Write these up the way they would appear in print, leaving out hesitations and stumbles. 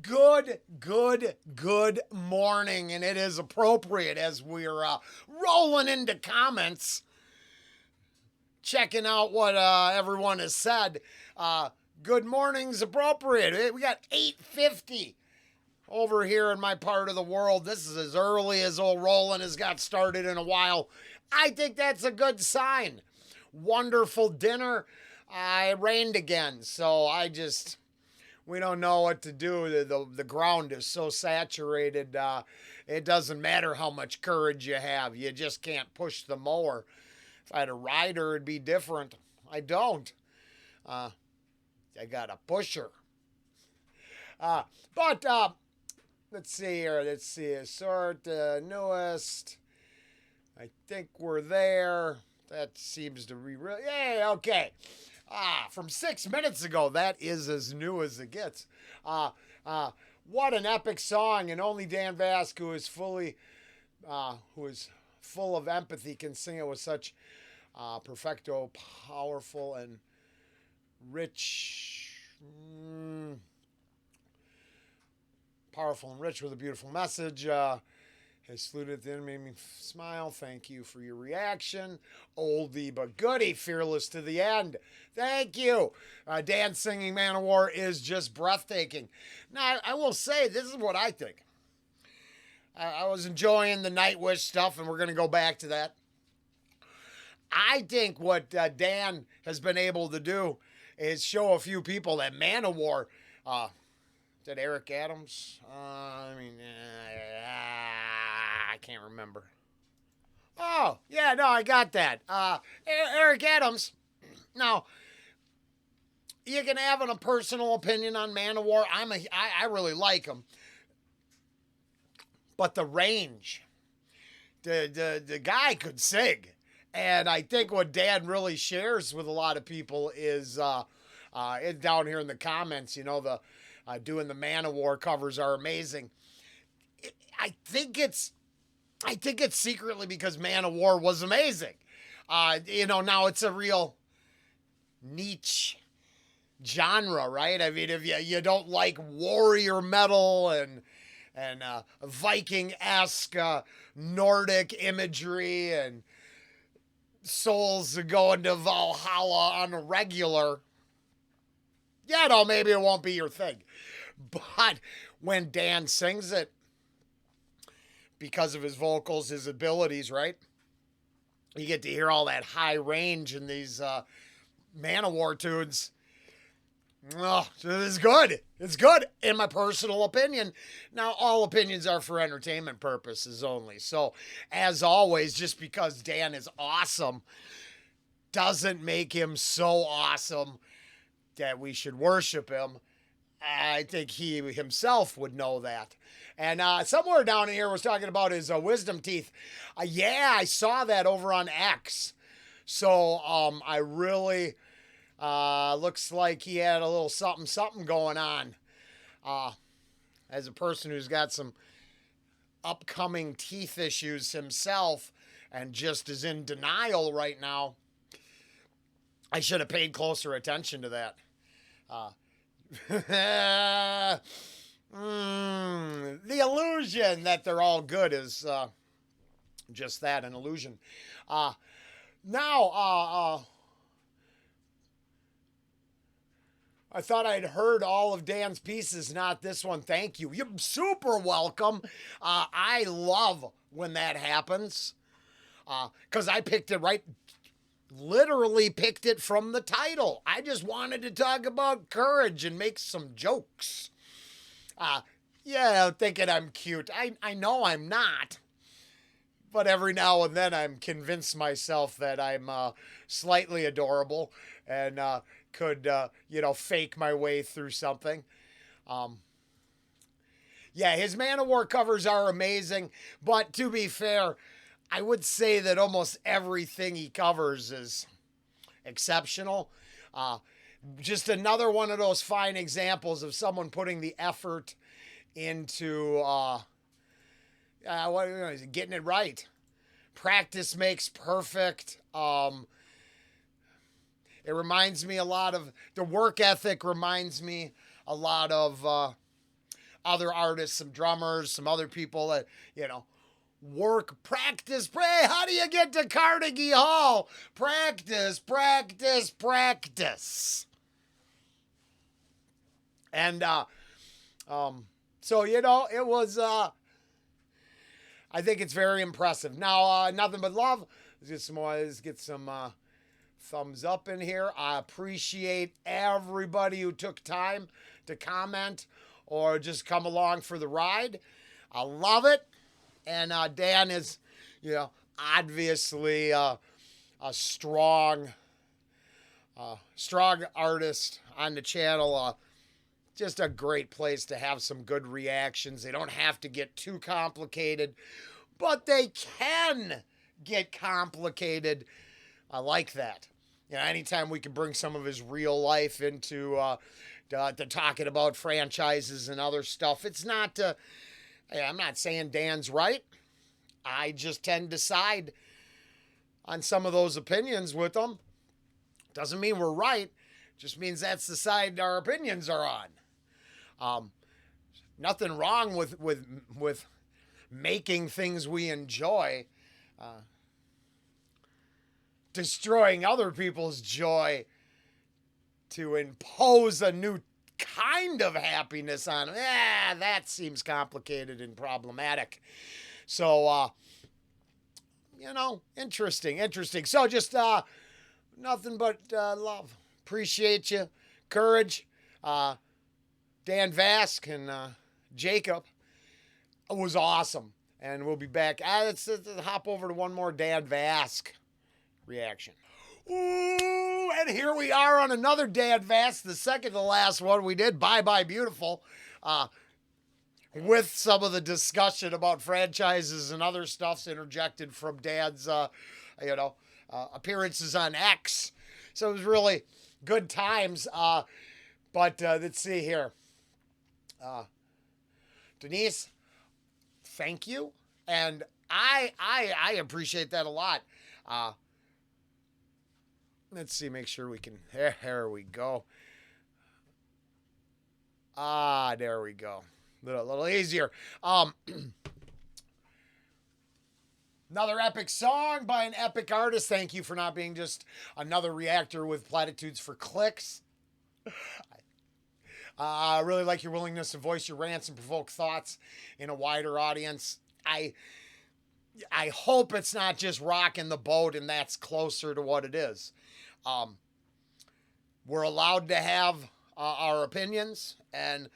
Good morning, and it is appropriate as we're rolling into comments, checking out what everyone has said. Good morning's appropriate. We got 8:50 over here in my part of the world. This is as early as old Rollen has got started in a while. I think that's a good sign. Wonderful dinner. It rained again, so we don't know what to do. The ground is so saturated. It doesn't matter how much courage you have. You just can't push the mower. If I had a rider, it'd be different. I don't. I got a pusher. But let's see here. Let's see. Sort newest. I think we're there. That seems to be real. Yeah, okay. From 6 minutes ago, that is as new as it gets. What an epic song, and only Dan Vasc, who is full of empathy, can sing it with such perfecto, powerful and rich, powerful and rich with a beautiful message. His salute at the end made me smile. Thank you for your reaction. Oldie but goodie, fearless to the end. Thank you. Dan singing Man of War is just breathtaking. Now, I will say, this is what I think. I was enjoying the Nightwish stuff, and we're going to go back to that. I think what Dan has been able to do is show a few people that Man of War, is that Eric Adams? I can't remember. Oh, yeah, no, I got that. Eric Adams. Now, you can have a personal opinion on Man of War. I really like him. But the range, the guy could sing. And I think what Dan really shares with a lot of people is down here in the comments, doing the Man of War covers are amazing. I think it's secretly because Man of War was amazing. Now it's a real niche genre, right? I mean, if you don't like warrior metal and Viking-esque Nordic imagery and souls going to Valhalla on a regular, maybe it won't be your thing. But when Dan sings it, because of his vocals, his abilities, right? You get to hear all that high range in these Man of War tunes. Oh, it's good. It's good, in my personal opinion. Now, all opinions are for entertainment purposes only. So, as always, just because Dan is awesome doesn't make him so awesome that we should worship him. I think he himself would know that. And somewhere down in here was talking about his wisdom teeth. I saw that over on X. So I really looks like he had a little something going on. As a person who's got some upcoming teeth issues himself and just is in denial right now, I should have paid closer attention to that. The illusion that they're all good is just that, an illusion. Now, I thought I'd heard all of Dan's pieces, not this one. Thank you. You're super welcome. I love when that happens because I picked it right. Literally picked it from the title. I just wanted to talk about courage and make some jokes. Thinking I'm cute. I know I'm not. But every now and then I'm convinced myself that I'm slightly adorable and could, fake my way through something. His Man of War covers are amazing. But to be fair, I would say that almost everything he covers is exceptional. Just another one of those fine examples of someone putting the effort into getting it right. Practice makes perfect. It reminds me a lot of the work ethic. Reminds me a lot of other artists, some drummers, some other people that, work, practice, pray. How do you get to Carnegie Hall? Practice, practice, practice. And so, it was, I think it's very impressive. Now, nothing but love. Let's get some thumbs up in here. I appreciate everybody who took time to comment or just come along for the ride. I love it. And Dan is, obviously a strong artist on the channel. Just a great place to have some good reactions. They don't have to get too complicated, but they can get complicated. I like that. Anytime we can bring some of his real life into to talking about franchises and other stuff, it's not, I'm not saying Dan's right. I just tend to side on some of those opinions with them. Doesn't mean we're right. Just means that's the side our opinions are on. Nothing wrong with making things we enjoy. Destroying other people's joy to impose a new kind of happiness on them. That seems complicated and problematic. So, interesting. So just nothing but love. Appreciate you. Courage. Dan Vasc and Jacob. It was awesome. And we'll be back. Let's hop over to one more Dan Vasc reaction. Ooh, and here we are on another Dan Vasc, the second to last one we did, Bye Bye Beautiful, with some of the discussion about franchises and other stuffs interjected from Dan's, appearances on X. So it was really good times. But let's see here. Denise, thank you. And I appreciate that a lot. Let's see, make sure we can, there we go. There we go. A little easier. Another epic song by an epic artist. Thank you for not being just another reactor with platitudes for clicks. I really like your willingness to voice your rants and provoke thoughts in a wider audience. I hope it's not just rocking the boat and that's closer to what it is. We're allowed to have our opinions, and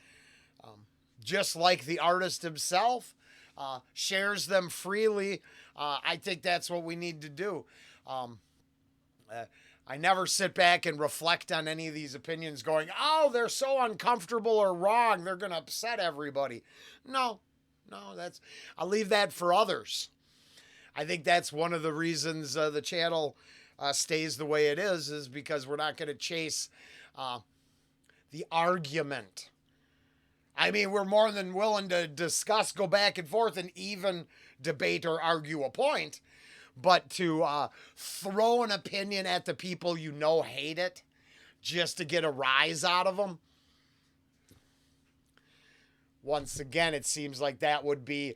just like the artist himself shares them freely, I think that's what we need to do. I never sit back and reflect on any of these opinions going, oh, they're so uncomfortable or wrong, they're going to upset everybody. No, I'll leave that for others. I think that's one of the reasons the channel stays the way it is because we're not going to chase the argument. I mean, we're more than willing to discuss, go back and forth, and even debate or argue a point. But to throw an opinion at the people hate it just to get a rise out of them, once again, it seems like that would be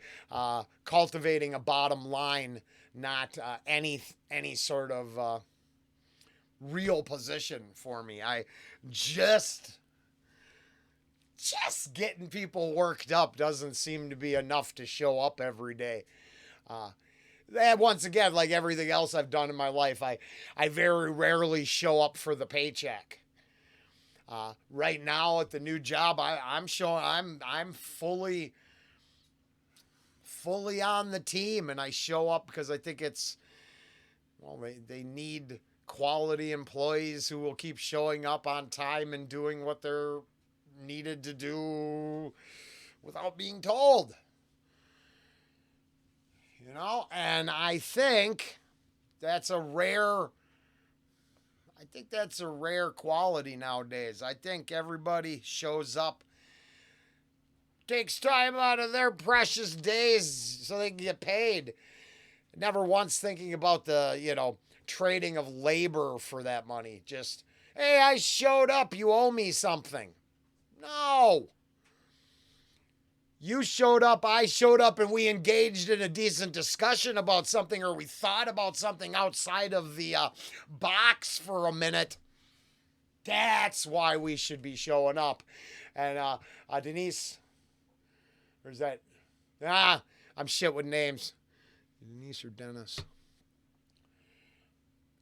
cultivating a bottom line, not any sort of real position for me. I just getting people worked up doesn't seem to be enough to show up every day. Once again, like everything else I've done in my life, I very rarely show up for the paycheck. Right now at the new job, I'm fully on the team, and I show up because I think they need quality employees who will keep showing up on time and doing what they're needed to do without being told. And I think that's a rare quality nowadays. I think everybody shows up, takes time out of their precious days so they can get paid. Never once thinking about the, trading of labor for that money. Just, hey, I showed up, you owe me something. No. You showed up, I showed up, and we engaged in a decent discussion about something, or we thought about something outside of the box for a minute. That's why we should be showing up. And Denise, where's that? I'm shit with names. Denise or Dennis.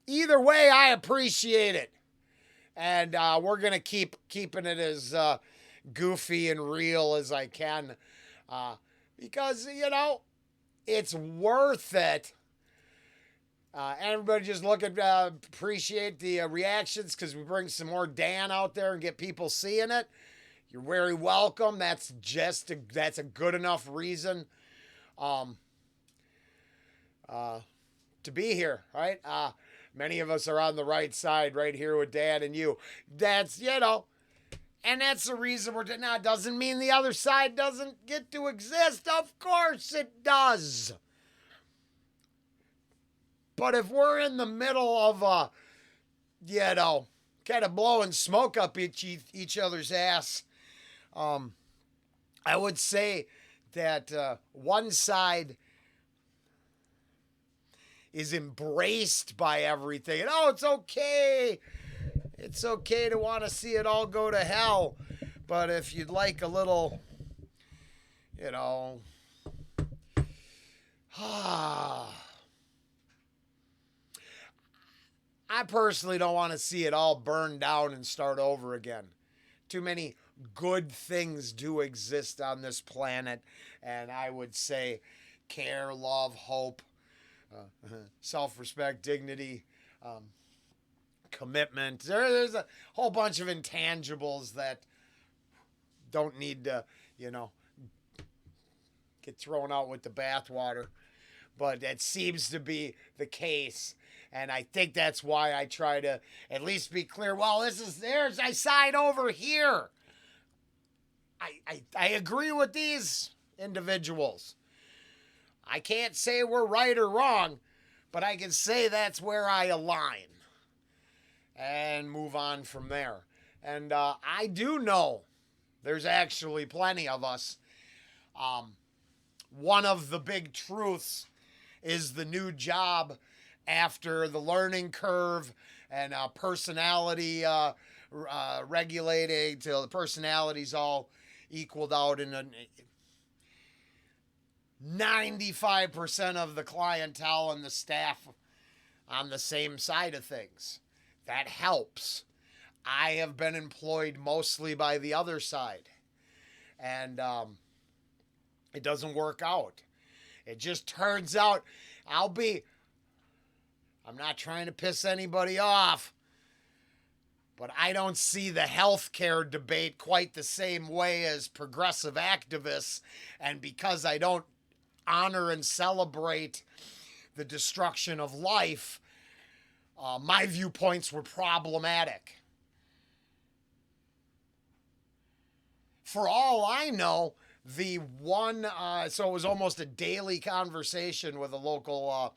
Either way, I appreciate it. And we're going to keep keeping it as goofy and real as I can. Because, it's worth it. Everybody just look at, appreciate the reactions, because we bring some more Dan out there and get people seeing it. You're very welcome. That's a good enough reason to be here, right? Many of us are on the right side right here with Dan and you. That's, and that's the reason now, it doesn't mean the other side doesn't get to exist. Of course it does. But if we're in the middle of, kind of blowing smoke up each other's ass, I would say that one side is embraced by everything. And, it's okay. It's okay to want to see it all go to hell. But if you'd like a little, I personally don't want to see it all burn down and start over again. Too many good things do exist on this planet. And I would say care, love, hope, self-respect, dignity, commitment. There's a whole bunch of intangibles that don't need to, get thrown out with the bathwater. But that seems to be the case. And I think that's why I try to at least be clear. Well, there's I side over here. I agree with these individuals. I can't say we're right or wrong, but I can say that's where I align and move on from there. And I do know there's actually plenty of us. One of the big truths is the new job after the learning curve and personality regulating till the personalities all equaled out in 95% of the clientele and the staff on the same side of things. That helps. I have been employed mostly by the other side. And it doesn't work out. It just turns out I'm not trying to piss anybody off, but I don't see the healthcare debate quite the same way as progressive activists. And because I don't honor and celebrate the destruction of life, my viewpoints were problematic. For all I know, the one, so it was almost a daily conversation with a local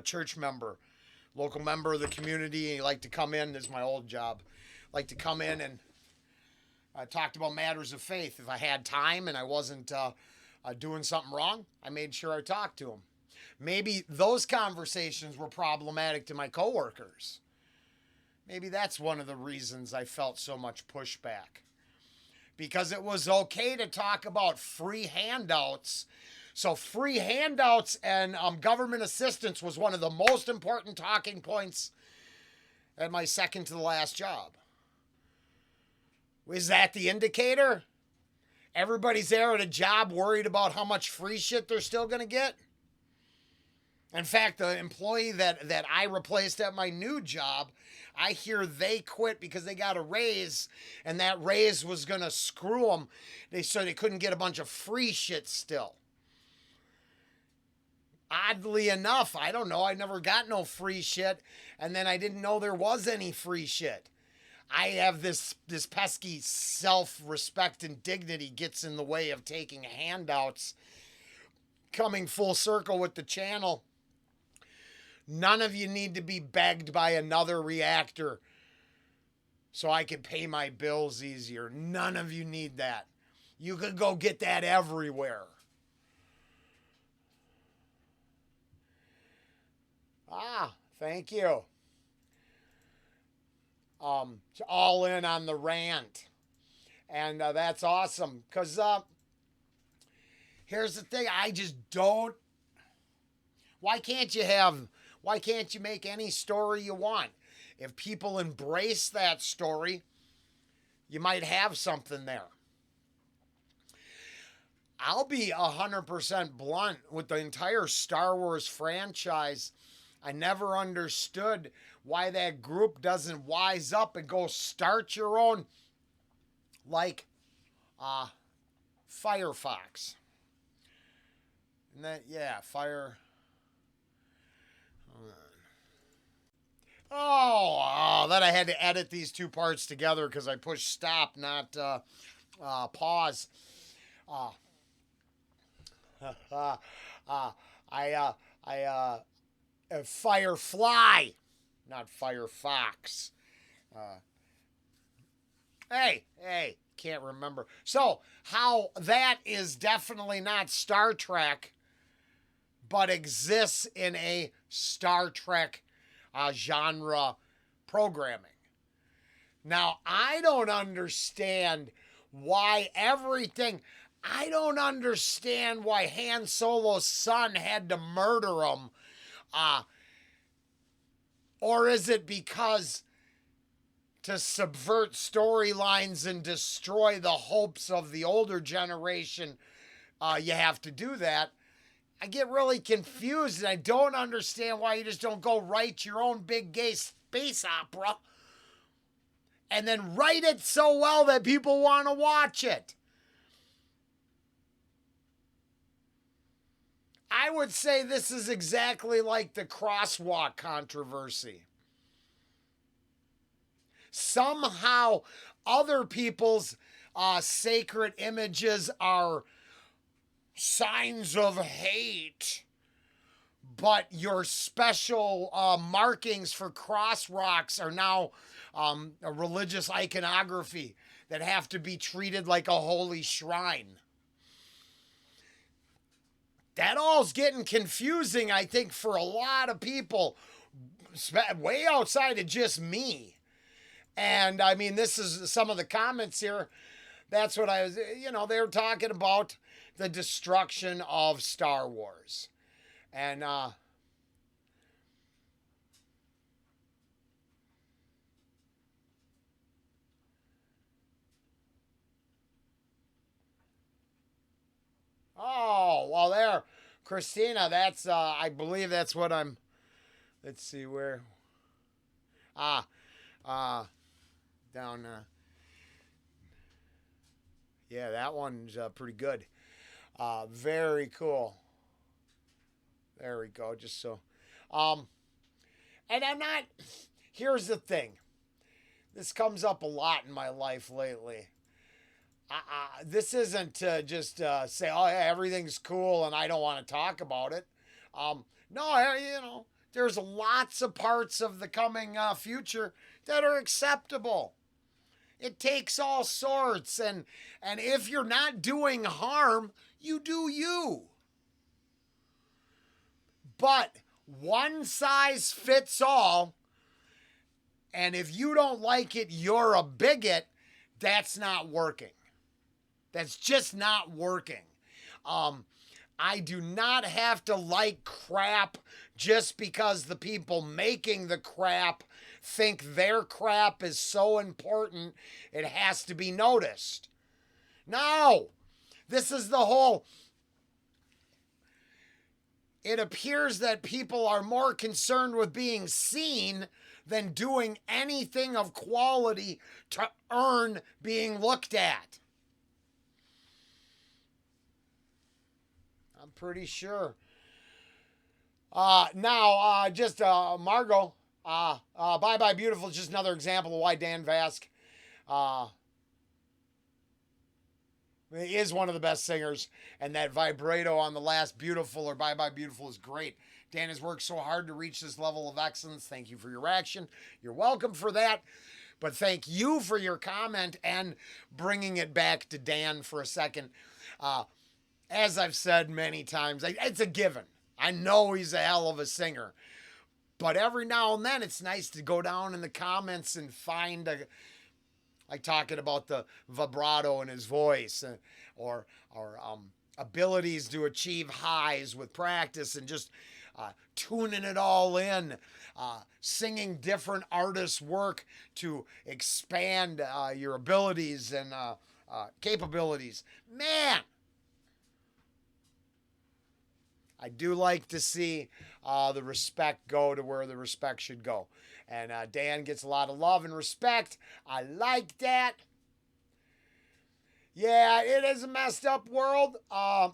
church member, local member of the community. He liked to come in, this is my old job, like to come in and talked about matters of faith. If I had time and I wasn't doing something wrong, I made sure I talked to him. Maybe those conversations were problematic to my coworkers. Maybe that's one of the reasons I felt so much pushback. Because it was okay to talk about free handouts. So free handouts and government assistance was one of the most important talking points at my second to the last job. Is that the indicator? Everybody's there at a job worried about how much free shit they're still going to get? In fact, the employee that I replaced at my new job, I hear they quit because they got a raise, and that raise was going to screw them. So they couldn't get a bunch of free shit still. Oddly enough, I don't know, I never got no free shit, and then I didn't know there was any free shit. I have this pesky self-respect and dignity gets in the way of taking handouts. Coming full circle with the channel, none of you need to be begged by another reactor so I can pay my bills easier. None of you need that. You could go get that everywhere. Thank you. All in on the rant. And that's awesome. Because here's the thing. I just don't. Why can't you make any story you want? If people embrace that story, you might have something there. I'll be 100% blunt with the entire Star Wars franchise. I never understood why that group doesn't wise up and go start your own, like Firefox. And that, yeah, Fire. Then I had to edit these two parts together because I pushed stop, not pause. Firefly, not Firefox. Hey, can't remember. So, how that is definitely not Star Trek, but exists in a Star Trek genre programming. Now, I don't understand why I don't understand why Han Solo's son had to murder him. Or is it because to subvert storylines and destroy the hopes of the older generation, you have to do that? I get really confused, and I don't understand why you just don't go write your own big gay space opera and then write it so well that people want to watch it. I would say this is exactly like the crosswalk controversy. Somehow other people's sacred images are signs of hate, but your special markings for crosswalks are now a religious iconography that have to be treated like a holy shrine. That all's getting confusing, I think, for a lot of people, way outside of just me. And I mean, this is some of the comments here. That's what I was, they were talking about the destruction of Star Wars. And, there, Christina, that's, I believe that's what let's see where, down, yeah, that one's pretty good. Very cool. There we go. Just so, and I'm not, here's the thing. This comes up a lot in my life lately. This isn't to just say, oh, yeah, everything's cool and I don't want to talk about it. No, there's lots of parts of the coming future that are acceptable. It takes all sorts, and if you're not doing harm, you do you. But one size fits all, and if you don't like it, you're a bigot, that's not working. That's just not working. I do not have to like crap just because the people making the crap think their crap is so important it has to be noticed. No! This is the whole... It appears that people are more concerned with being seen than doing anything of quality to earn being looked at. I'm pretty sure. Just Margot. Bye Bye Beautiful is just another example of why Dan Vasc is one of the best singers, and that vibrato on the last Beautiful or Bye Bye Beautiful is great. Dan has worked so hard to reach this level of excellence. Thank you for your action. You're welcome for that. But thank you for your comment and bringing it back to Dan for a second. As I've said many times, it's a given. I know he's a hell of a singer. But every now and then, it's nice to go down in the comments and find like talking about the vibrato in his voice, or abilities to achieve highs with practice, and just tuning it all in, singing different artists' work to expand your abilities and capabilities. Man, I do like to see the respect go to where the respect should go. And Dan gets a lot of love and respect. I like that. Yeah, it is a messed up world. My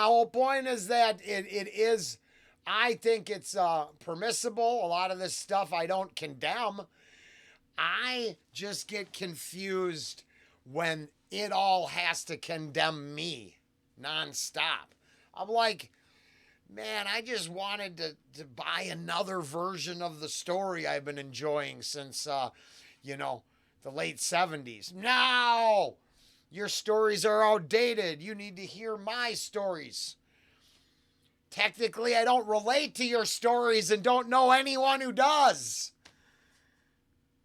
whole point is that it is, I think it's permissible. A lot of this stuff I don't condemn. I just get confused when it all has to condemn me nonstop. I'm like, man, I just wanted to buy another version of the story I've been enjoying since, the late 70s. No! Your stories are outdated. You need to hear my stories. Technically, I don't relate to your stories and don't know anyone who does.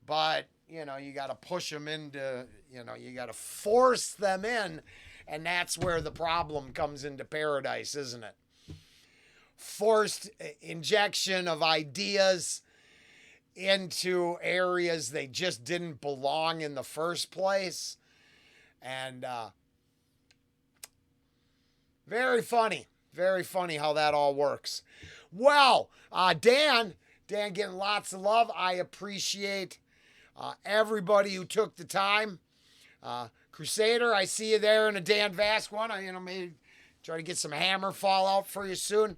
But, you got to push them into, you got to force them in. And that's where the problem comes into paradise, isn't it? Forced injection of ideas into areas they just didn't belong in the first place. And very funny how that all works. Well, Dan getting lots of love. I appreciate everybody who took the time. Crusader, I see you there in a Dan Vasc one. Maybe try to get some hammer fallout for you soon.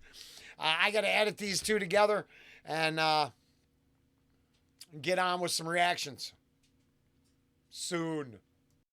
I got to edit these two together and get on with some reactions soon.